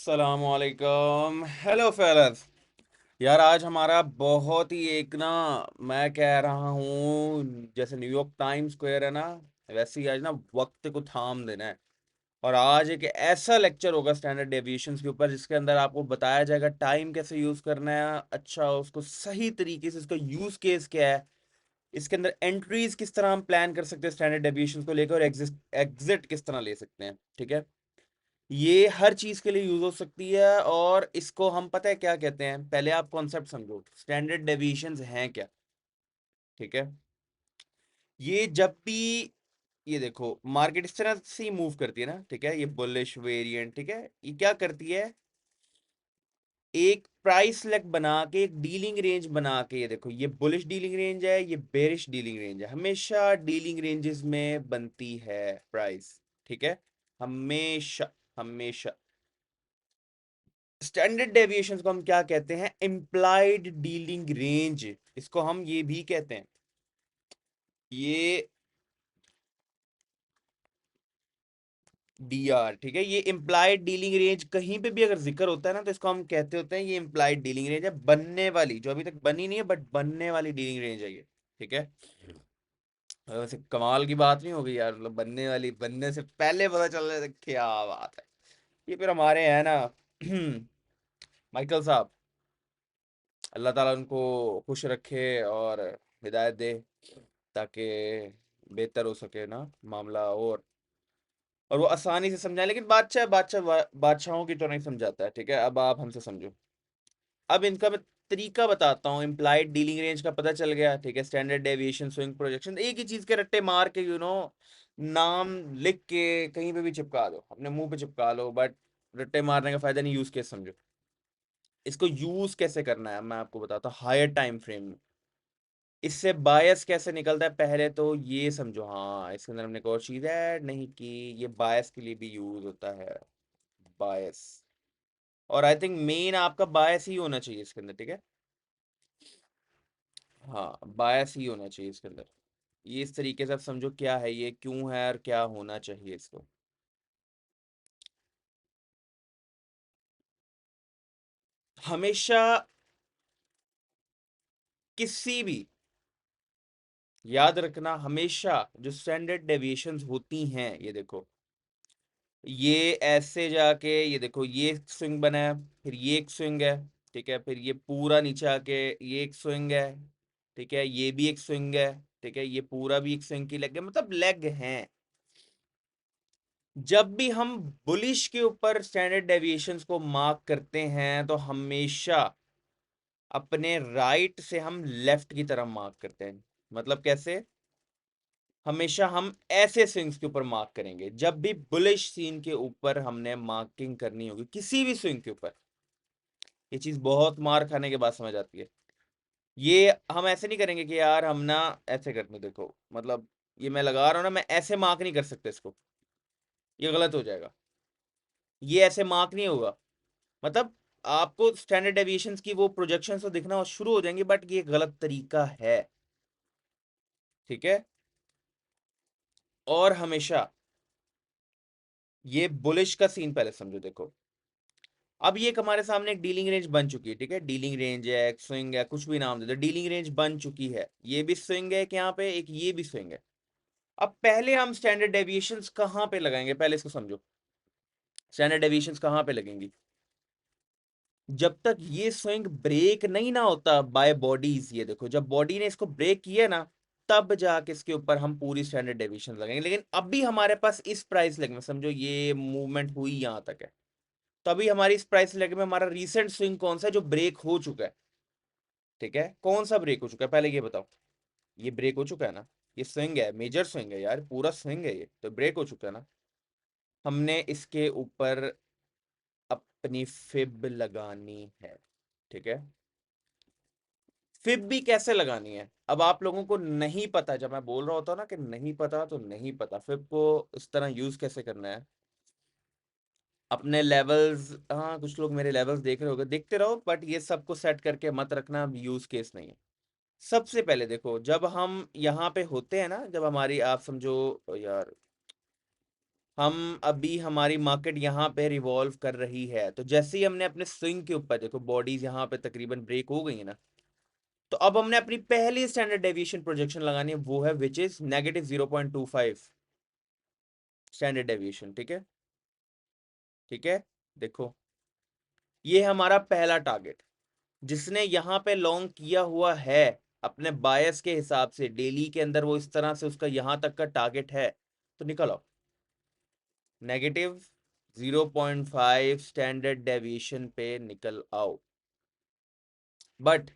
अस्सलामुअलैकुम। हेलो फेलस। यार आज हमारा बहुत ही एक ना, मैं कह रहा हूँ जैसे न्यूयॉर्क टाइम स्क्वायर है ना, वैसे ही आज ना वक्त को थाम देना है। और आज एक ऐसा लेक्चर होगा स्टैंडर्ड डेविएशंस के ऊपर जिसके अंदर आपको बताया जाएगा टाइम कैसे यूज करना है, अच्छा उसको सही तरीके से, इसका यूज केस क्या है, इसके अंदर एंट्रीज किस तरह हम प्लान कर सकते हैं स्टैंडर्ड डेविएशंस को लेकर, और एग्जिट किस तरह ले सकते हैं। ठीक है, ये हर चीज के लिए यूज हो सकती है। और इसको हम पता है क्या कहते हैं, पहले आप कॉन्सेप्ट समझो, स्टैंडर्ड डेविएशंस हैं क्या। ठीक है, ये जब भी, ये देखो मार्केट इस तरह से ही मूव करती है ना, ठीक है, ये बुलिश वेरिएंट, ठीक है, ये क्या करती है, एक प्राइस लेग बना के, एक डीलिंग रेंज बना के, ये देखो ये बुलिश डीलिंग रेंज है, ये बेरिश डीलिंग रेंज है, हमेशा डीलिंग रेंजेस में बनती है प्राइस। ठीक है, हमेशा हमेशा। स्टैंडर्ड डेविएशंस को हम क्या कहते हैं, इम्प्लाइड डीलिंग रेंज, इसको हम ये भी कहते हैं। ये डीआर, ठीक है, ये इम्प्लाइड डीलिंग रेंज कहीं पे भी अगर जिक्र होता है ना, तो इसको हम कहते होते हैं ये इम्प्लाइड डीलिंग रेंज है, बनने वाली, जो अभी तक बनी नहीं है बट बनने वाली डीलिंग रेंज है ये। ठीक है, वैसे कमाल की बात नहीं होगी यार, मतलब बनने वाली, बनने से पहले पता चल रहा है, क्या बात है। ये फिर हमारे हैं ना माइकल साहब, अल्लाह ताला उनको खुश रखे और हिदायत दे, ताकि बेहतर हो सके ना मामला, और वो आसानी से समझाए, लेकिन बादशाहों की तो नहीं समझाता है। ठीक है, अब आप हमसे समझो। अब इनका मैं तरीका बताता हूँ, इम्प्लाइड डीलिंग रेंज का पता चल गया, ठीक है, स्टैंडर्ड डेविएशन, स्विंग प्रोजेक्शन, एक ही चीज के रट्टे मार के, नाम लिख के कहीं पे भी चिपका दो, अपने मुंह पे चिपका लो, बट रट्टे मारने का फायदा नहीं, यूज केस समझो। इसको यूज कैसे करना है मैं आपको बताता हूँ, हायर टाइम फ्रेम में। इससे बायस कैसे निकलता है, पहले तो ये समझो। हाँ, इसके अंदर हमने एक और चीज ऐड नहीं की, ये बायस के लिए भी यूज होता है, बायस। और आई थिंक मेन आपका बायस ही होना चाहिए इसके अंदर। ठीक है, हाँ, बायस ही होना चाहिए इसके अंदर। ये इस तरीके से आप समझो क्या है ये, क्यों है और क्या होना चाहिए इसको। हमेशा किसी भी, याद रखना, हमेशा जो स्टैंडर्ड डेविएशंस होती हैं, ये देखो, ये ऐसे जाके, ये देखो ये एक स्विंग बना है, फिर ये एक स्विंग है, ठीक है, फिर ये पूरा नीचे आके ये एक स्विंग है, ठीक है, ये भी एक स्विंग है, ठीक है, ये पूरा भी एक स्विंग की लेग है, मतलब लेग हैं। जब भी हम बुलिश के ऊपर स्टैंडर्ड डेविएशंस को मार्क करते हैं, तो हमेशा अपने राइट से हम लेफ्ट की तरफ मार्क करते हैं। मतलब कैसे, हमेशा हम ऐसे स्विंग्स के ऊपर मार्क करेंगे, जब भी बुलिश सीन के ऊपर हमने मार्किंग करनी होगी किसी भी स्विंग के ऊपर। ये चीज बहुत मार खाने के बाद समझ आती है। ये हम ऐसे नहीं करेंगे कि यार हम ना ऐसे करते, देखो मतलब ये मैं लगा रहा हूं ना, मैं ऐसे मार्क नहीं कर सकता इसको, ये गलत हो जाएगा, ये ऐसे मार्क नहीं होगा। मतलब आपको स्टैंडर्ड डेविएशंस की वो प्रोजेक्शंस तो दिखना शुरू हो जाएंगे, बट ये गलत तरीका है। ठीक है, और हमेशा ये बुलिश का सीन पहले समझो। देखो, अब ये एक हमारे सामने एक डीलिंग रेंज बन चुकी है, ठीक है, डीलिंग रेंज है, एक स्विंग है, कुछ भी नाम दे दो, डीलिंग रेंज बन चुकी है, ये भी स्विंग है, एक यहाँ पे एक ये भी स्विंग है। अब पहले हम स्टैंडर्ड डेविएशंस कहाँ पे लगाएंगे, पहले इसको समझो, स्टैंडर्ड डेविएशंस कहाँ पे लगेंगी, जब तक ये स्विंग ब्रेक नहीं ना होता बाय बॉडीज। ये देखो, जब बॉडी ने इसको ब्रेक किया ना, तब जाके इसके ऊपर हम पूरी स्टैंडर्ड डेविएशन लगाएंगे। लेकिन अभी हमारे पास इस प्राइस लेग में समझो ये मूवमेंट हुई यहां तक है, तभी हमारी इस प्राइस लेग में हमारा रीसेंट स्विंग कौन सा है जो ब्रेक हो चुका है। ठीक है, कौन सा ब्रेक हो चुका है पहले ये बताओ, ये ब्रेक हो चुका है ना, ये स्विंग है, मेजर स्विंग है यार, पूरा स्विंग है, ये तो ब्रेक हो चुका है ना। हमने इसके ऊपर अपनी फिब लगानी है। ठीक है, फिब भी कैसे लगानी है, अब आप लोगों को नहीं पता, जब मैं बोल रहा होता हूँ ना कि नहीं पता, तो नहीं पता, फिब को इस तरह यूज कैसे करना है, अपने लेवल्स, हाँ कुछ लोग मेरे लेवल्स देख रहे होंगे, देखते रहो, बट ये सबको सेट करके मत रखना, यूज केस नहीं है। सबसे पहले देखो, जब हम यहाँ पे होते हैं ना, जब हमारी, आप समझो यार, हम अभी हमारी मार्केट यहाँ पे रिवॉल्व कर रही है, तो जैसे ही हमने अपने स्विंग के ऊपर देखो बॉडीज यहाँ पे तकरीबन ब्रेक हो गई है ना, तो अब हमने अपनी पहली स्टैंडर्ड डेविएशन प्रोजेक्शन लगानी है, वो है विच इज -0.25 स्टैंडर्ड डेविएशन। ठीक है, ठीक है। देखो ये हमारा पहला टारगेट, जिसने यहाँ पे लॉन्ग किया हुआ है अपने बायस के हिसाब से, डेली के अंदर वो इस तरह से उसका यहां तक का टारगेट है, तो निकल आओ -0.5 स्टैंडर्ड डेविएशन पे निकल आओ। बट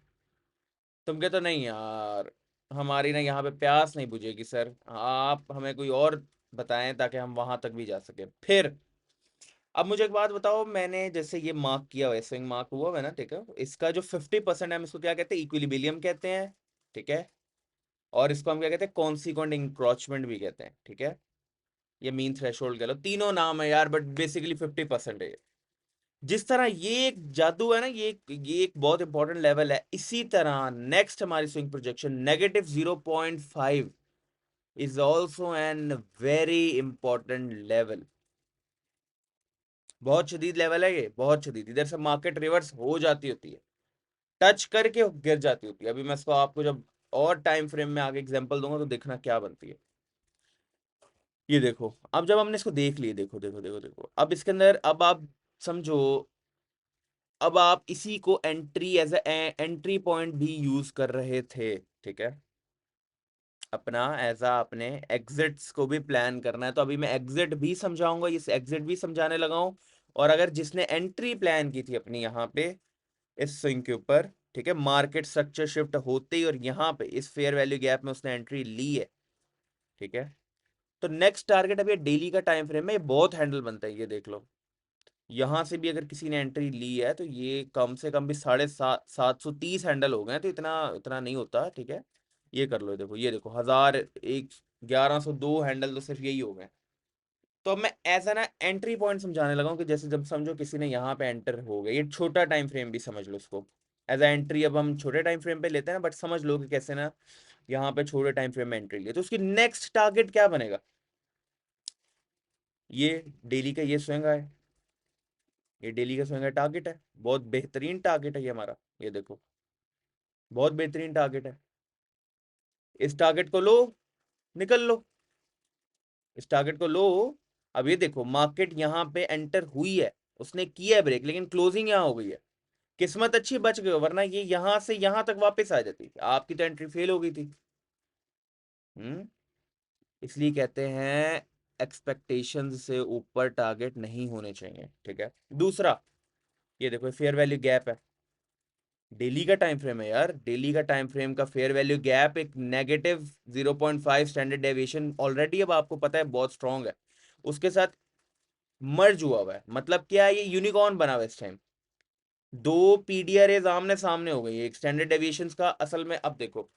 तुम कहते तो नहीं यार, हमारी ना यहाँ पे प्यास नहीं बुझेगी सर, आप हमें कोई और बताएं ताकि हम वहां तक भी जा सके। फिर अब मुझे एक बात बताओ, मैंने जैसे ये मार्क किया हुआ है, स्विंग मार्क हुआ है ना, ठीक है, इसका जो 50% है हम इसको क्या कहते हैं, इक्विलिब्रियम कहते हैं। ठीक है, और इसको हम क्या कहते हैं, कॉन्सिक्वेंट इंक्रोचमेंट भी कहते हैं। ठीक है, ये मीन थ्रेशोल्ड कह लो, तीनों नाम है यार, बट बेसिकली 50% है ये। जिस तरह ये एक जादू है ना, ये एक बहुत इंपॉर्टेंट लेवल है, इसी तरह नेक्स्ट हमारी swing projection -0.5 is also an very important level. बहुत शदीद लेवल है ये, बहुत शदीद। इधर से मार्केट रिवर्स हो जाती होती है, टच करके गिर जाती होती है। अभी मैं इसको आपको जब और टाइम फ्रेम में आगे एग्जांपल दूंगा तो देखना क्या बनती है। ये देखो, अब जब हमने इसको देख लिया, देखो देखो देखो देखो, अब इसके अंदर अब आप समझो, अब आप इसी को एंट्री एज एंट्री पॉइंट भी यूज कर रहे थे। ठीक है, अपना एज अपने एग्जिट्स को भी प्लान करना है, तो अभी मैं एग्जिट भी समझाऊंगा, इस एग्जिट भी समझाने लगा हूं। और अगर जिसने एंट्री प्लान की थी अपनी यहाँ पे इस स्विंग के ऊपर, ठीक है, मार्केट स्ट्रक्चर शिफ्ट होते ही और यहाँ पे इस फेयर वैल्यू गैप में उसने एंट्री ली है, ठीक है, तो नेक्स्ट टारगेट अभी डेली का टाइम फ्रेम है, ये बहुत हैंडल बनता है, ये देख लो। यहां से भी अगर किसी ने एंट्री ली है तो ये कम से कम भी 730 हैंडल हो गए हैं, तो इतना इतना नहीं होता। ठीक है, ये कर लो, देखो ये देखो, 1001 1102 हैंडल तो सिर्फ यही हो गए। तो अब मैं ऐसा ना एंट्री पॉइंट समझाने लगा हूं कि जैसे जब समझो किसी ने यहाँ पे एंटर हो गया, ये छोटा टाइम फ्रेम भी समझ लो इसको एज अ एंट्री। अब हम छोटे टाइम फ्रेम पे लेते हैं ना, बट समझ लो कि कैसे ना यहाँ पे छोटे टाइम फ्रेम में एंट्री लिए, तो उसकी नेक्स्ट टारगेट क्या बनेगा, ये डेली का ये स्विंग है, ये डेली का स्विंग टारगेट है, बहुत बेहतरीन टारगेट है ये हमारा। ये देखो बहुत बेहतरीन टारगेट है, इस टारगेट को लो, निकल लो, इस टारगेट को लो। अब ये देखो मार्केट यहाँ पे एंटर हुई है, उसने किया है ब्रेक, लेकिन क्लोजिंग यहाँ हो गई है। किस्मत अच्छी बच गई, वरना ये यहां से यहां तक वापस आ जाती, आपकी तो एंट्री फेल हो गई थी। हम्म, इसलिए कहते हैं एक्सपेक्टेशंस से ऊपर टारगेट नहीं होने चाहिए। ठीक है, दूसरा ये देखो फेयर वैल्यू गैप है, डेली का टाइम फ्रेम है यार, डेली का टाइम फ्रेम का फेयर वैल्यू गैप एक -0.5 स्टैंडर्ड डेविएशन ऑलरेडी अब आपको पता है बहुत स्ट्रांग है, उसके साथ मर्ज हुआ हुआ है। मतलब क्या है, ये यूनिकॉर्न बना हुआ है इस टाइम, दो पीडीआर आमने सामने हो गई, एक स्टैंडर्ड डेविएशंस का असल में। अब देखो,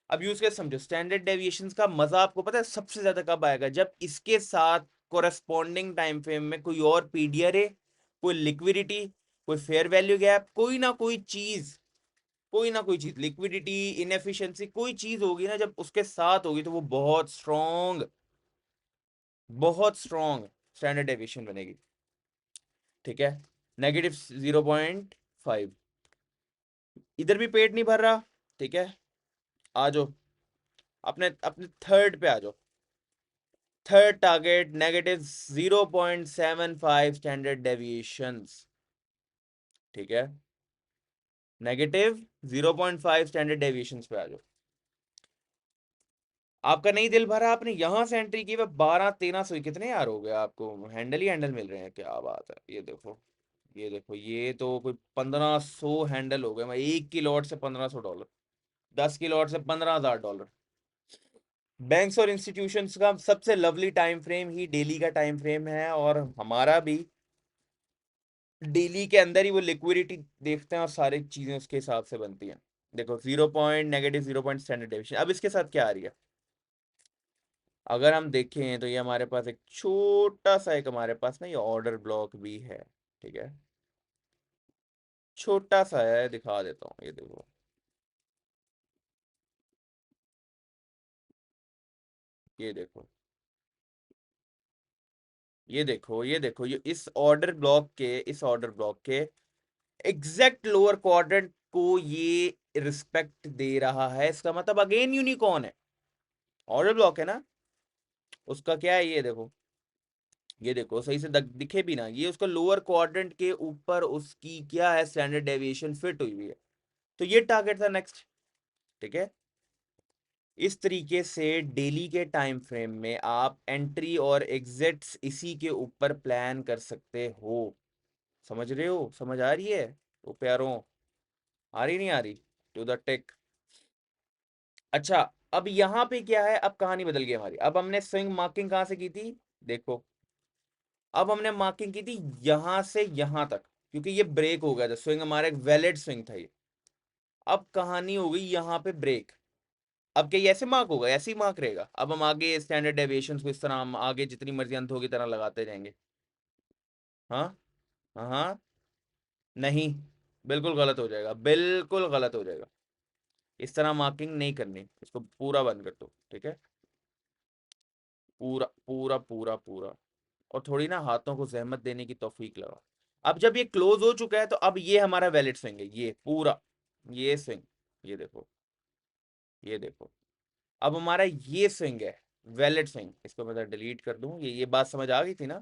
अब यूज के समझो, स्टैंडर्ड डेविएशंस का मजा आपको पता है सबसे ज्यादा कब आएगा, जब इसके साथ कोरेस्पॉन्डिंग टाइम फ्रेम में कोई और पीडीआर, कोई लिक्विडिटी, कोई फेयर वैल्यू गैप, कोई ना कोई चीज, कोई ना कोई चीज, लिक्विडिटी, इनएफिशिएंसी, कोई चीज होगी ना, जब उसके साथ होगी तो वो बहुत स्ट्रॉन्ग, बहुत स्ट्रॉन्ग स्टैंडर्ड डेविएशन बनेगी। ठीक है, -0.5, इधर भी पेट नहीं भर रहा। ठीक है, आ जाओ अपने अपने थर्ड पे आ जाओ, थर्ड टारगेट -0.75 स्टैंडर्ड डेविएशंस। ठीक है, -0.5 स्टैंडर्ड डेविएशंस पे आ जाओ। आपका नहीं दिल भरा, आपने यहां से एंट्री की, वह 12-13 सौ कितने यार हो गए, आपको हैंडल ही हैंडल मिल रहे हैं, क्या बात है। ये देखो, ये देखो, ये तो कोई 1500 हैंडल हो गए, मैं एक की लॉट से $1500, 10 की लॉट से $15,000। बैंक्स और इंस्टीट्यूशंस का सबसे लवली टाइम फ्रेम ही डेली का टाइम फ्रेम है, और हमारा भी डेली के अंदर ही वो लिक्विडिटी देखते हैं और सारी चीजें उसके हिसाब से बनती हैं। देखो 0.-0 स्टैंडर्ड डेविएशन, अब इसके साथ क्या आ रही है, अगर हम देखें तो ये हमारे पास एक छोटा सा एक हमारे पास ना ये ऑर्डर ब्लॉक भी है। ठीक है, छोटा सा है, दिखा देता हूँ, ये देखो, ये देखो, ये देखो ये इस ऑर्डर ब्लॉक के एग्जैक्ट लोअर क्वाड्रेंट को ये रिस्पेक्ट दे रहा है, इसका मतलब अगेन यूनिकॉर्न है, ऑर्डर ब्लॉक है ना, उसका क्या है ये देखो सही से दिखे भी ना, ये उसका लोअर क्वाड्रेंट के ऊपर उसकी क्या है, स्टैंडर्ड डेविएशन फिट हुई हुई है, तो ये टारगेट था नेक्स्ट। ठीक है, इस तरीके से डेली के टाइम फ्रेम में आप एंट्री और एग्जिट्स इसी के ऊपर प्लान कर सकते हो। समझ रहे हो, समझ आ रही है वो प्यारों, आ रही नहीं आ रही, टू द टेक। अच्छा, अब यहाँ पे क्या है, अब कहानी बदल गई हमारी, अब हमने स्विंग मार्किंग कहाँ से की थी, देखो अब हमने मार्किंग की थी यहां से यहां तक, क्योंकि ये ब्रेक हो गया था, स्विंग हमारा एक वैलिड स्विंग था ये। अब कहानी हो गई यहाँ पे ब्रेक, अब क्या ये ऐसे मार्क होगा, ऐसे ही मार्क रहेगा, अब हम आगे स्टैंडर्ड डेविएशंस को इस तरह हम आगे जितनी मर्जी अंत होगी तरह लगाते जाएंगे। हाँ हाँ हाँ, नहीं, बिल्कुल गलत हो जाएगा, बिल्कुल गलत हो जाएगा, इस तरह मार्किंग नहीं करनी, इसको पूरा बंद कर दो, ठीक है, पूरा पूरा पूरा पूरा, और थोड़ी ना हाथों को जहमत देने की तौफीक लगा। अब जब ये क्लोज हो चुका है तो अब ये हमारा वैलिड स्विंग है, ये पूरा, ये स्विंग, ये देखो, ये देखो, अब हमारा ये स्विंग है वैलिड स्विंग, इसको मैं डिलीट कर दूं, ये बात समझ आ गई थी ना।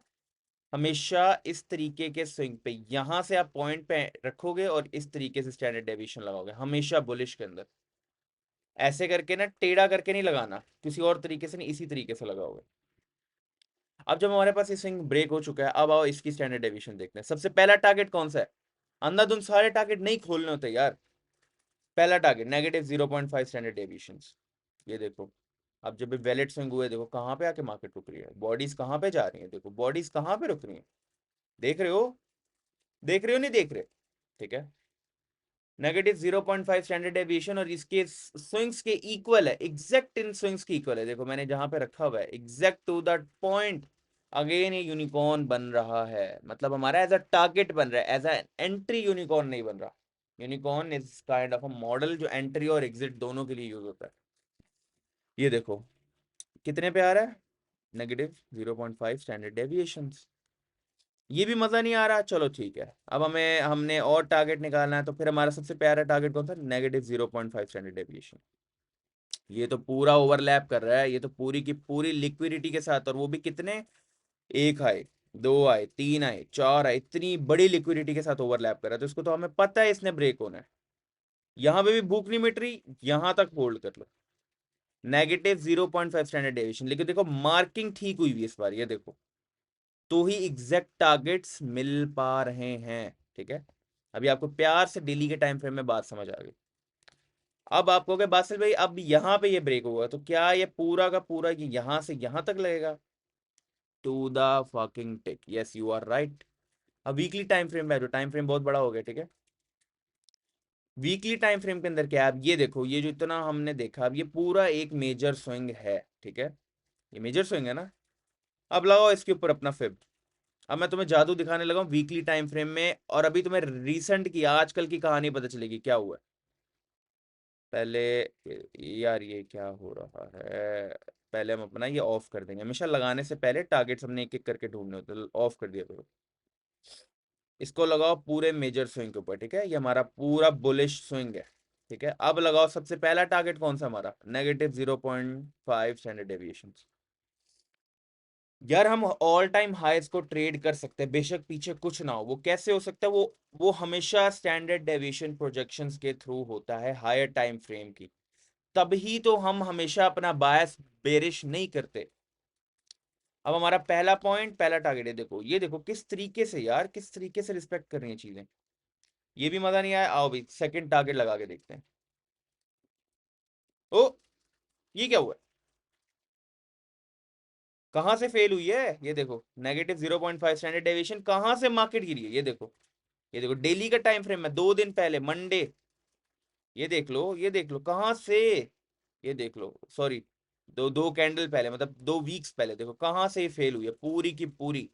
हमेशा इस तरीके के स्विंग पे यहां से आप पॉइंट पे रखोगे और इस तरीके से स्टैंडर्ड डेविएशन लगाओगे, हमेशा बुलिश के अंदर ऐसे करके ना, टेढ़ा करके नहीं लगाना, किसी और तरीके से नहीं, इसी तरीके से लगाओगे। अब जब हमारे पास ये स्विंग ब्रेक हो चुका है, अब आओ इसकी स्टैंडर्ड डेविएशन देखते हैं। सबसे पहला टारगेट कौन सा है, अंधाधुंध सारे टारगेट नहीं खोलने होते यार, पहला टारगेट -0.5 स्टैंडर्ड डेविएशन, ये देखो। अब जब वैलिड स्विंग हुए, देखो कहाँ पे आके मार्केट रुक रही है, बॉडीज कहाँ पे जा रही है, देखो बॉडीज कहाँ पे रुक रही है, देख रहे हो, देख रहे हो नहीं देख रहे, ठीक है, -0.5 स्टैंडर्ड डेविएशन, और इसके स्विंग्स के इक्वल है, एग्जैक्ट इन स्विंग्स के इक्वल है, देखो मैंने जहां पे रखा हुआ है exact to that point, again ये यूनिकॉर्न बन रहा है, मतलब हमारा एज अ टारगेट बन रहा है, एज अ एंट्री यूनिकॉर्न नहीं बन रहा। Unicorn is kind of a model जो एंट्री और एग्जिट दोनों के लिए यूज होता है। ये देखो कितने पे आ रहा है, -0.5 स्टैंडर्ड डेविएशंस, ये भी मजा नहीं आ रहा, चलो ठीक है, अब हमने और टारगेट निकालना है, तो फिर हमारा सबसे प्यारा टारगेट कौन था, -0.5 स्टैंडर्ड डेविएशन। ये तो पूरा ओवरलैप कर रहा है, ये तो पूरी की पूरी लिक्विडिटी के साथ, और वो भी कितने, एक आए, दो आए, तीन आए, चार आए, इतनी बड़ी लिक्विडिटी के साथ ओवरलैप कर रहा है, तो इसको तो हमें पता है इसने ब्रेक होना है, यहां पे भी भूख नहीं मिट रही, यहां तक होल्ड कर लो, -0.5 स्टैंडर्ड डेविएशन, लेकिन देखो मार्किंग ठीक हुई है इस बार, ये देखो, तो ही एग्जैक्ट टारगेट्स मिल पा रहे हैं। ठीक है, अभी आपको प्यार से डेली के टाइम फ्रेम में बात समझ आ गई। अब आप कहोगे बासिल भाई अब यहाँ पे ये ब्रेक होगा तो क्या ये पूरा का पूरा ये यहां से यहां तक लगेगा, to the fucking tick, yes you are right. अब वीकली टाइम फ्रेम में, जो टाइम फ्रेम बहुत बड़ा हो गया, ठीक है, वीकली टाइम फ्रेम के अंदर क्या है, अब ये देखो, ये जो इतना हमने देखा, अब ये पूरा एक मेजर स्विंग है, ठीक है, ये मेजर स्विंग है ना, अब लगाओ इसके ऊपर अपना फिब, अब मैं तुम्हें जादू दिखाने लगा हूँ वीकली टाइम फ्रेम में, और अभी तुम्हें रिसेंट की आजकल की कहानी पता चलेगी क्या हुआ है। पहले यार ये क्या हो रहा है, पहले हम अपना ये ऑफ कर देंगे, हमेशा लगाने से पहले टारगेट्स हमने एक एक करके ढूंढने होते हैं, ऑफ कर दिया करो। इसको लगाओ पूरे मेजर स्विंग के ऊपर, ठीक है, ये हमारा पूरा बुलिश स्विंग है, ठीक है, अब लगाओ सबसे पहला टारगेट कौन सा हमारा, -0.5 स्टैंडर्ड डेविएशन। यार हम ऑल टाइम हाईज को ट्रेड कर सकते हैं, बेशक पीछे कुछ ना हो, वो कैसे हो सकता है, वो हमेशा स्टैंडर्ड डेविएशन प्रोजेक्शंस के थ्रू होता है, हायर टाइम फ्रेम की, तभी तो हम हमेशा अपना बायस बेरिश नहीं करते। अब हमारा पहला पॉइंट, पहला टारगेट है, देखो ये देखो किस तरीके से यार, किस तरीके से रिस्पेक्ट कर रही है चीजें, ये भी मजा नहीं आया, आओ भाई सेकंड टारगेट लगा के देखते हैं। ओ, ये क्या हुआ, कहां से फेल हुई है, ये देखो -0.5 स्टैंडर्ड डेविएशन, कहां से मार्केट गिरी है, ये देखो, ये देखो डेली का टाइम फ्रेम में 2 दिन पहले मंडे, ये देख लो, ये देख लो कहां से, ये देख लो, सॉरी, दो दो कैंडल पहले, मतलब 2 वीक्स पहले, देखो कहां से फेल हुई है पूरी की पूरी,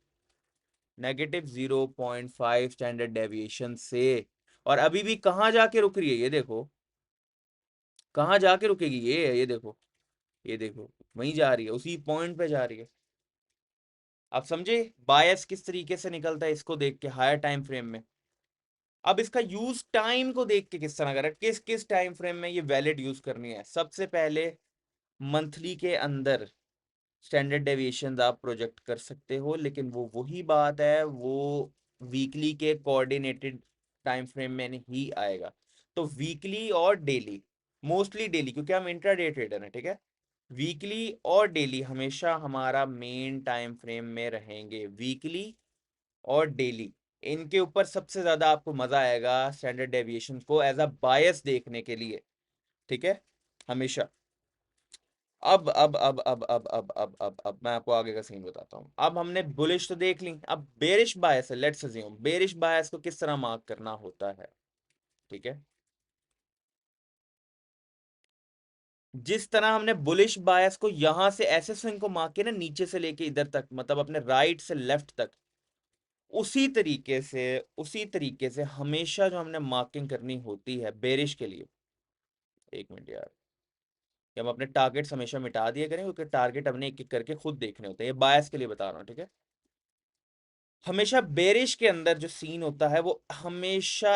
-0.5 स्टैंडर्ड डेविएशन से, और अभी भी कहां जाके रुक रही है, ये देखो कहां जाके रुकेगी, ये देखो, ये देखो वहीं जा रही है, उसी पॉइंट पे जा रही है, आप समझे बायस किस तरीके से निकलता है इसको देख के हायर टाइम फ्रेम में। अब इसका यूज टाइम को देख के किस तरह करें, किस किस टाइम फ्रेम में ये वैलिड यूज करनी है। सबसे पहले मंथली के अंदर स्टैंडर्ड डेविएशन आप प्रोजेक्ट कर सकते हो, लेकिन वो वही बात है, वो वीकली के कोऑर्डिनेटेड टाइम फ्रेम में ही आएगा। तो वीकली और डेली, मोस्टली डेली क्योंकि हम इंट्राडे ट्रेडर हैं, ठीक है। वीकली और डेली हमेशा हमारा मेन टाइम फ्रेम में रहेंगे, वीकली और डेली। इनके ऊपर सबसे ज्यादा आपको मजा आएगा स्टैंडर्ड डेविएशन को एज अ बायस देखने के लिए, ठीक है, हमेशा। अब मैं आपको आगे का सीन बताता हूँ। अब हमने बुलिश तो देख ली, अब बेरिश बायस है। लेट्स अज्यूम बेरिश बायस को किस तरह मार्क करना होता है, ठीक है। जिस तरह हमने बुलिश बायस को यहां से ऐसे स्विंग को मार्क किया ना, नीचे से लेके इधर तक, मतलब अपने राइट से लेफ्ट तक, उसी तरीके से हमेशा जो हमने मार्किंग करनी होती है बेरिश के लिए। एक मिनट यार, कि हम अपने टारगेट्स हमेशा मिटा दिया करें, क्योंकि टारगेट हमने एक एक करके खुद देखने होते हैं। ये बायस के लिए बता रहा हूँ, ठीक है। हमेशा बेरिश के अंदर जो सीन होता है वो हमेशा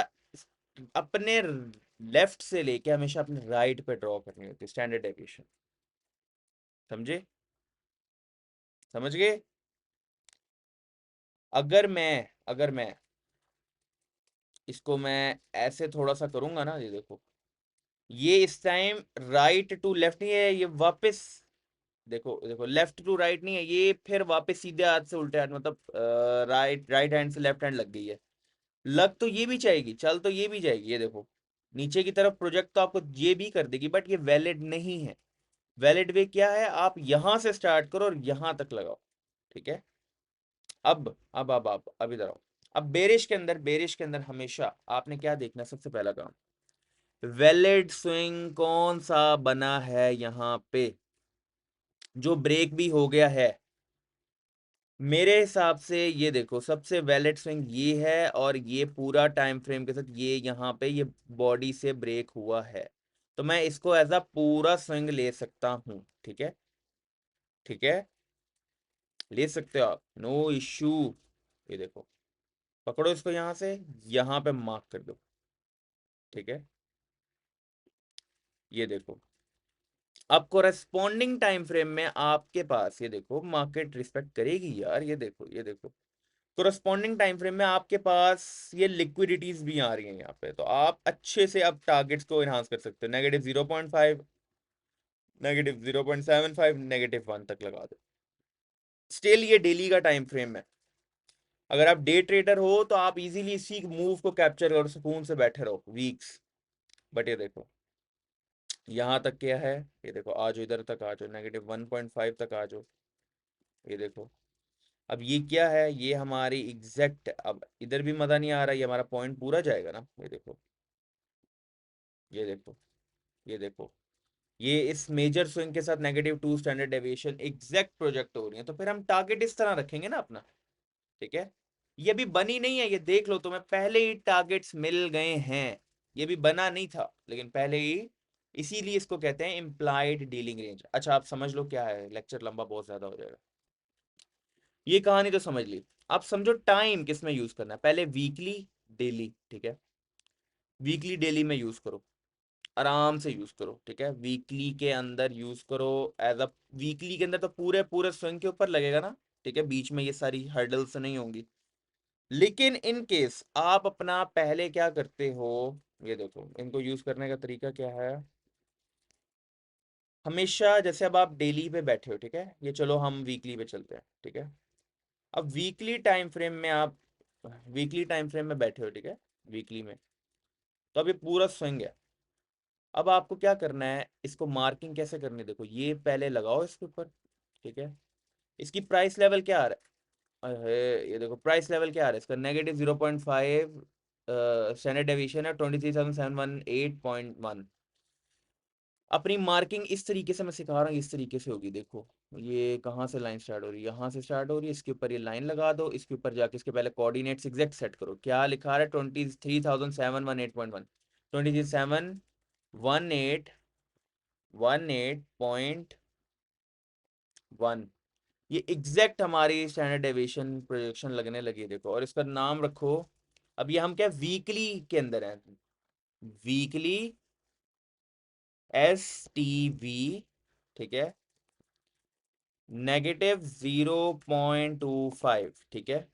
अपने लेफ्ट से लेके हमेशा अपने राइट पे ड्रॉ करनी होती है स्टैंडर्ड डेविएशन। समझे, समझ गए। अगर मैं इसको मैं ऐसे थोड़ा सा करूंगा ना, ये देखो, ये इस टाइम राइट टू लेफ्ट नहीं है, ये वापस देखो देखो, लेफ्ट टू राइट नहीं है, ये फिर वापस सीधे हाथ से उल्टे हाथ, मतलब राइट राइट हैंड से लेफ्ट हैंड लग गई है। लग तो ये भी जाएगी, चल तो ये भी जाएगी, ये देखो नीचे की तरफ प्रोजेक्ट तो आपको ये भी कर देगी, बट ये वैलिड नहीं है। वैलिड वे क्या है, आप यहां से स्टार्ट करो और यहां तक लगाओ, ठीक है। अब इधर आओ। अब बेरिश के अंदर हमेशा आपने क्या देखना है, सबसे पहला काम, वैलिड स्विंग कौन सा बना है यहां पे, जो ब्रेक भी हो गया है। मेरे हिसाब से ये देखो, सबसे वैलिड स्विंग ये है, और ये पूरा टाइम फ्रेम के साथ ये यहाँ पे ये बॉडी से ब्रेक हुआ है, तो मैं इसको एज अ पूरा स्विंग ले सकता हूँ, ठीक है। ठीक है, ले सकते हो आप, नो इश्यू। ये देखो, पकड़ो इसको यहां से, यहां पे मार्क कर दो, ठीक है। ये देखो, अब कोरेस्पॉन्डिंग टाइम फ्रेम में आपके पास, ये देखो मार्केट रिस्पेक्ट करेगी यार, ये देखो ये देखो, कोरेस्पॉन्डिंग टाइम फ्रेम में आपके पास ये लिक्विडिटीज भी आ रही हैं यहाँ पे, तो आप अच्छे से अब टारगेट्स को इनहांस कर सकते हो। -0.5, -0.75, -1 तक लगा दो। स्टिल ये डेली का टाइम फ्रेम है। अगर आप डे ट्रेडर हो तो आप इजीली इसी मूव को कैप्चर करो, सुकून से बैठे रहो वीक्स। बट ये देखो यहाँ तक क्या है, ये देखो आ जाओ, इधर तक आ जाओ, -1.5 तक आ जाओ। ये देखो, अब ये क्या है, ये हमारी एग्जैक्ट, अब इधर भी मजा नहीं आ रहा, ये हमारा पॉइंट पूरा जाएगा ना। ये देखो, ये देखो, ये देखो, ये इस मेजर स्विंग के साथ -2 स्टैंडर्ड डेविएशन एग्जैक्ट प्रोजेक्ट हो रही है, तो फिर हम टारगेट इस तरह रखेंगे ना अपना, ठीक है। ये भी बनी नहीं है, ये देख लो, तुम्हें पहले ही टारगेट्स मिल गए हैं। ये भी बना नहीं था, लेकिन पहले ही, इसीलिए इसको कहते हैं इम्प्लाइड डीलिंग रेंज। अच्छा आप समझ लो क्या है, लेक्चर लंबा बहुत ज्यादा हो जाएगा। ये कहानी तो समझ ली। आप समझो टाइम किस में यूज करना है, पहले वीकली, डेली, ठीक है। वीकली डेली में यूज करो, आराम से यूज करो, ठीक है। वीकली के अंदर यूज करो एज अ, वीकली के अंदर तो पूरे पूरे स्विंग के ऊपर लगेगा ना, ठीक है, बीच में ये सारी हर्डल्स नहीं होंगी। लेकिन इन केस आप अपना पहले क्या करते हो, ये देखो इनको यूज करने का तरीका क्या है। हमेशा जैसे अब आप डेली पे बैठे हो, ठीक है, ये चलो हम वीकली पे चलते हैं, ठीक है। अब वीकली टाइम फ्रेम में बैठे हो, ठीक है, वीकली में, तो अब ये पूरा स्विंग है। अब आपको क्या करना है, इसको मार्किंग कैसे करनी है, देखो ये पहले लगाओ इसके ऊपर, ठीक है। इसकी प्राइस लेवल क्या आ रहा है, ये देखो प्राइस लेवल क्या आ रहा है इसका, -0.5, स्टैंडर्ड डेविएशन है 23,718.1। अपनी मार्किंग इस तरीके से मैं सिखा रहा हूँ, इस तरीके से होगी, देखो ये कहाँ से लाइन स्टार्ट हो रही है, यहाँ से स्टार्ट हो रही है, इसके ऊपर ये लाइन लगा दो, इसके ऊपर जाके इसके पहले कोऑर्डिनेट्स एग्जैक्ट सेट करो, क्या लिखा रहा है, 23,718.1, 23,718.1, ये एग्जैक्ट हमारी स्टैंडर्ड डेविएशन प्रोजेक्शन लगने लगी, देखो। और इसका नाम रखो, अब ये हम क्या वीकली के अंदर है, वीकली STV, ठीक है, -0.25, ठीक है,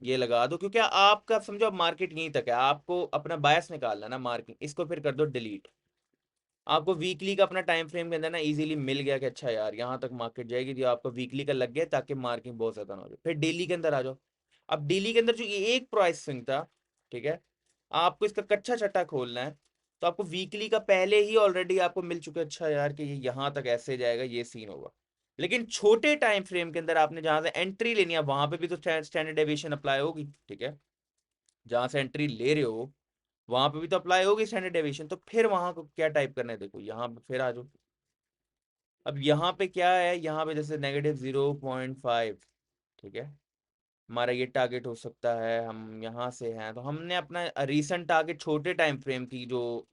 ये लगा दो। क्योंकि आपका समझो अब मार्केट यहीं तक है, आपको अपना बायस निकालना ना मार्केट, इसको फिर कर दो डिलीट। आपको वीकली का अपना टाइम फ्रेम के अंदर ना इजीली मिल गया कि अच्छा यार यहाँ तक मार्केट जाएगी, जो आपको वीकली का लग गया ताकि मार्किंग बहुत ज्यादा ना हो जाए। फिर डेली के अंदर आ जाओ। अब डेली के अंदर जो ये एक प्राइस स्विंग था, ठीक है, आपको इसका कच्चा छट्टा खोलना है, तो आपको वीकली का पहले ही ऑलरेडी आपको मिल चुका है, अच्छा यार कि ये यहाँ तक ऐसे जाएगा, ये सीन होगा। लेकिन छोटे टाइम फ्रेम के अंदर आपने जहां से एंट्री लेनी है वहां पे भी तो स्टैंडर्ड डेविएशन अप्लाई होगी, ठीक है, जहां से एंट्री ले रहे हो वहां पे भी तो अप्लाई होगी स्टैंडर्ड डेविएशन। तो फिर वहां को क्या टाइप करना है, देखो यहाँ पे फिर आ जाओ। अब यहाँ पे क्या है, यहाँ पे जैसे -0.5, ठीक है, हमारा ये टारगेट हो सकता है। हम यहाँ से हैं तो हमने अपना रीसेंट टारगेट छोटे टाइम फ्रेम की जो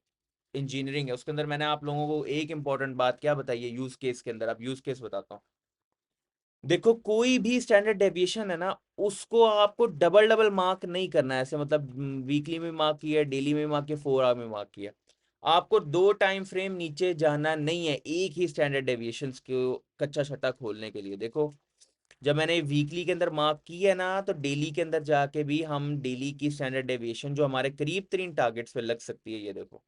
इंजीनियरिंग है उसके अंदर मैंने आप लोगों को एक इंपॉर्टेंट बात क्या बताई है यूज केस के अंदर। अब यूज केस बताता हूँ। देखो कोई भी स्टैंडर्ड डेविएशन है ना, उसको आपको डबल डबल मार्क नहीं करना है, ऐसे मतलब वीकली में मार्क किया, डेली में मार्क किया, 4 आवर में मार्क किया। आपको दो टाइम फ्रेम नीचे जाना नहीं है एक ही स्टैंडर्ड डेविएशन को कच्चा छट्टा खोलने के लिए। देखो जब मैंने वीकली के अंदर मार्क की है ना, तो डेली के अंदर जाके भी हम डेली की स्टैंडर्ड डेविएशन जो हमारे करीब तरीन टारगेट्स पे लग सकती है, ये देखो,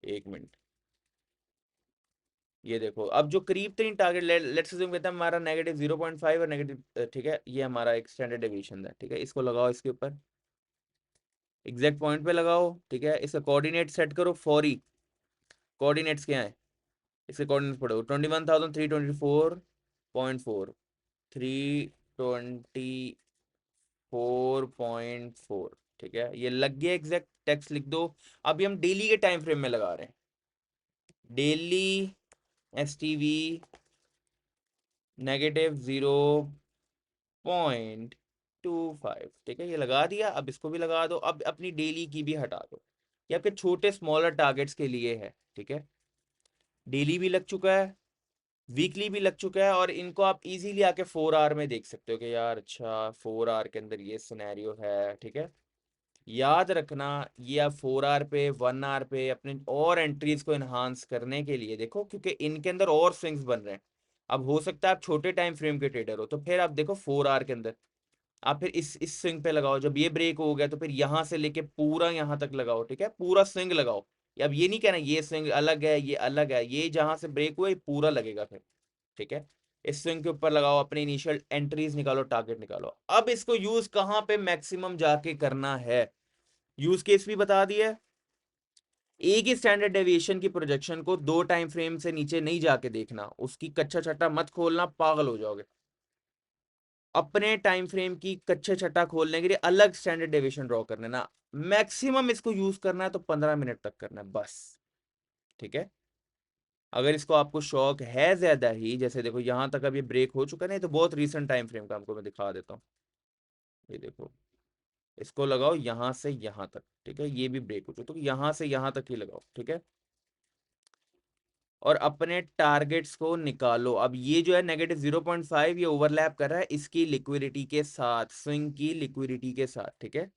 एक मिनट, ये देखो। अब जो करीब तरीन टारगेट लेट्स अज्यूम कहते हैं हमारा -0.5 और नेगेटिव, ठीक है, ये हमारा एक स्टैंडर्ड डेविएशन है, ठीक है, इसको लगाओ इसके ऊपर, एग्जैक्ट पॉइंट पे लगाओ, ठीक है, इसका कोऑर्डिनेट सेट करो फौरी। कोऑर्डिनेट्स क्या है, इसके कोऑर्डिनेट्स पढ़ो, 21,324.4, 324.4, ठीक है, ये लग गया एग्जैक्ट। टेक्स्ट लिख दो। अभी हम डेली के टाइम फ्रेम में लगा रहे हैं, डेली STV -0.25, ठीक है, ये लगा दिया। अब इसको भी लगा दो। अब अपनी डेली की भी हटा दो, ये आपके छोटे स्मॉलर टारगेट्स के लिए है, ठीक है। डेली भी लग चुका है, वीकली भी लग चुका है, और इनको आप इजीली आके 4 आवर में देख सकते हो कि यार अच्छा 4 आवर के अंदर ये सिनेरियो है, ठीक है। याद रखना, ये आप 4 आवर पे, 1 आवर पे अपने और एंट्रीज को एनहांस करने के लिए देखो, क्योंकि इनके अंदर और स्विंग्स बन रहे हैं। अब हो सकता है आप छोटे टाइम फ्रेम के ट्रेडर हो, तो फिर आप देखो 4 आवर के अंदर आप फिर इस स्विंग पे लगाओ। जब ये ब्रेक हो गया तो फिर यहां से लेके पूरा यहां तक लगाओ, ठीक है, पूरा स्विंग लगाओ। अब ये नहीं कहना ये स्विंग अलग है, ये अलग है, ये जहां से ब्रेक हुआ ये पूरा लगेगा फिर, ठीक है। इस स्विंग के ऊपर लगाओ, अपनी इनिशियल एंट्रीज निकालो, टारगेट निकालो। अब इसको यूज कहां पे मैक्सिमम जाके करना है, यूज केस भी बता दिया। एक ही स्टैंडर्ड डेविएशन की प्रोजेक्शन को दो टाइम फ्रेम से नीचे नहीं जाके देखना, उसकी कच्चा छट्टा मत खोलना, पागल हो जाओगे। अपने टाइम फ्रेम की कच्चे छट्टा खोलने के लिए अलग स्टैंडर्ड डेविएशन ड्रॉ करना ना। मैक्सिमम इसको यूज करना है तो 15 मिनट तक करना है बस, ठीक है। अगर इसको आपको शौक है ज्यादा ही, जैसे देखो यहां तक अब ये ब्रेक हो चुका नहीं, तो बहुत रीसेंट टाइम फ्रेम का आपको मैं दिखा देता हूँ। ये देखो, इसको लगाओ यहां से यहां तक, ठीक है, ये भी ब्रेक हो चुका, तो यहां से यहां तक ही लगाओ, ठीक है, और अपने टारगेट्स को निकालो। अब ये जो है -0.5 ये ओवरलैप कर रहा है इसकी लिक्विडिटी के साथ, स्विंग की लिक्विडिटी के साथ, ठीक है।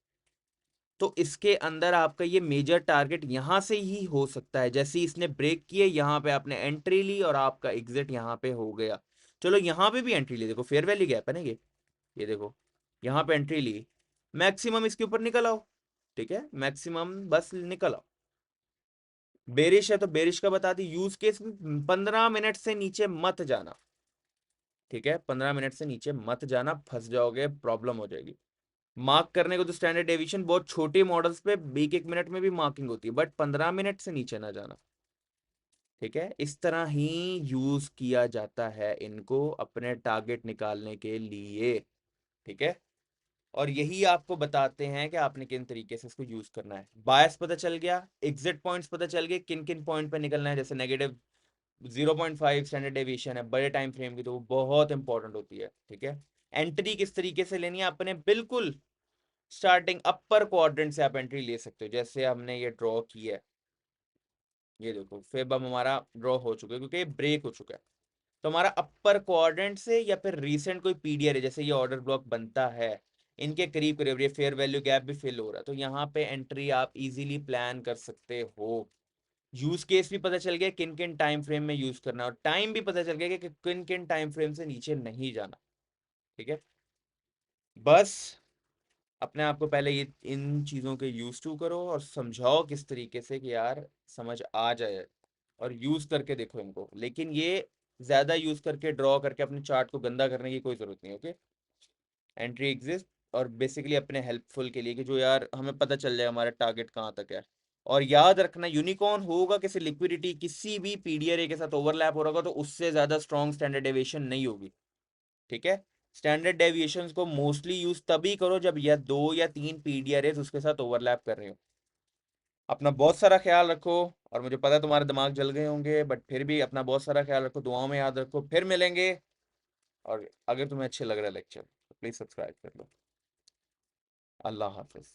तो इसके अंदर आपका ये मेजर टारगेट यहां से ही हो सकता है। जैसे ही इसने ब्रेक किए, यहां पे आपने एंट्री ली और आपका एग्जिट यहां पे हो गया। चलो यहां पे भी एंट्री ली, देखो फेयर वैल्यू गैप है ना ये देखो, यहां पे एंट्री ली, मैक्सिमम इसके ऊपर निकल आओ, ठीक है, मैक्सिमम बस निकल आओ। बेरिश है तो बेरिश का बता दी। यूज केस 15 मिनट से नीचे मत जाना, ठीक है, 15 मिनट से नीचे मत जाना, फंस जाओगे, प्रॉब्लम हो जाएगी। मार्क करने को तो स्टैंडर्ड डेविएशन बहुत छोटे मॉडल्स पे 1-1 मिनट में भी मार्किंग होती है, बट 15 मिनट से नीचे ना जाना, ठीक है। इस तरह ही यूज किया जाता है इनको अपने टारगेट निकालने के लिए, ठीक है। और यही आपको बताते हैं कि आपने किन तरीके से इसको यूज करना है। बायस पता चल गया, एग्जिट पॉइंट्स पता चल गए, किन किन पॉइंट पे निकलना है। जैसे -0.5 स्टैंडर्ड डेविएशन है बड़े टाइम फ्रेम की, तो वो बहुत इंपॉर्टेंट होती है, ठीक है। एंट्री किस तरीके से लेनी है अपने, बिल्कुल स्टार्टिंग अपर क्वाड्रेंट से आप एंट्री ले सकते हो, जैसे हमने ये ड्रॉ की है। ये देखो फेब अब हमारा ड्रॉ हो चुका है क्योंकि ये ब्रेक हो चुका है। तो हमारा अपर क्वाड्रेंट से या फिर रीसेंट कोई पीडीआर है, जैसे ये ऑर्डर ब्लॉक बनता है, इनके करीब करीब ये फेयर वैल्यू गैप भी फिल हो रहा है, तो यहाँ पे एंट्री आप इजीली प्लान कर सकते हो। यूज केस भी पता चल गया किन किन टाइम फ्रेम में यूज करना है, और टाइम भी पता चल गया कि किन किन टाइम फ्रेम से नीचे नहीं जाना। ठीक है, बस अपने आप को पहले ये इन चीज़ों के यूज टू करो और समझाओ किस तरीके से कि यार समझ आ जाए, और यूज करके देखो इनको। लेकिन ये ज्यादा यूज करके ड्रॉ करके अपने चार्ट को गंदा करने की कोई जरूरत नहीं। ओके, एंट्री एग्जिस्ट और बेसिकली अपने हेल्पफुल के लिए कि जो यार हमें पता चल जाए हमारा टारगेट कहाँ तक है। और याद रखना, यूनिकॉर्न होगा किसी लिक्विडिटी किसी भी पीडीआरए के साथ ओवरलैप हो रहा होगा तो उससे ज्यादा स्ट्रॉन्ग स्टैंडर्ड डेविएशन नहीं होगी। ठीक है, स्टैंडर्ड डेविएशंस को मोस्टली यूज तभी करो जब या 2 या 3 पीडीआरए उसके साथ ओवरलैप कर रहे हो। अपना बहुत सारा ख्याल रखो, और मुझे पता है तुम्हारे दिमाग जल गए होंगे, बट फिर भी अपना बहुत सारा ख्याल रखो, दुआओं में याद रखो, फिर मिलेंगे। और अगर तुम्हें अच्छे लग रहा है लेक्चर तो प्लीज सब्सक्राइब कर लो। अल्लाह हाफिज।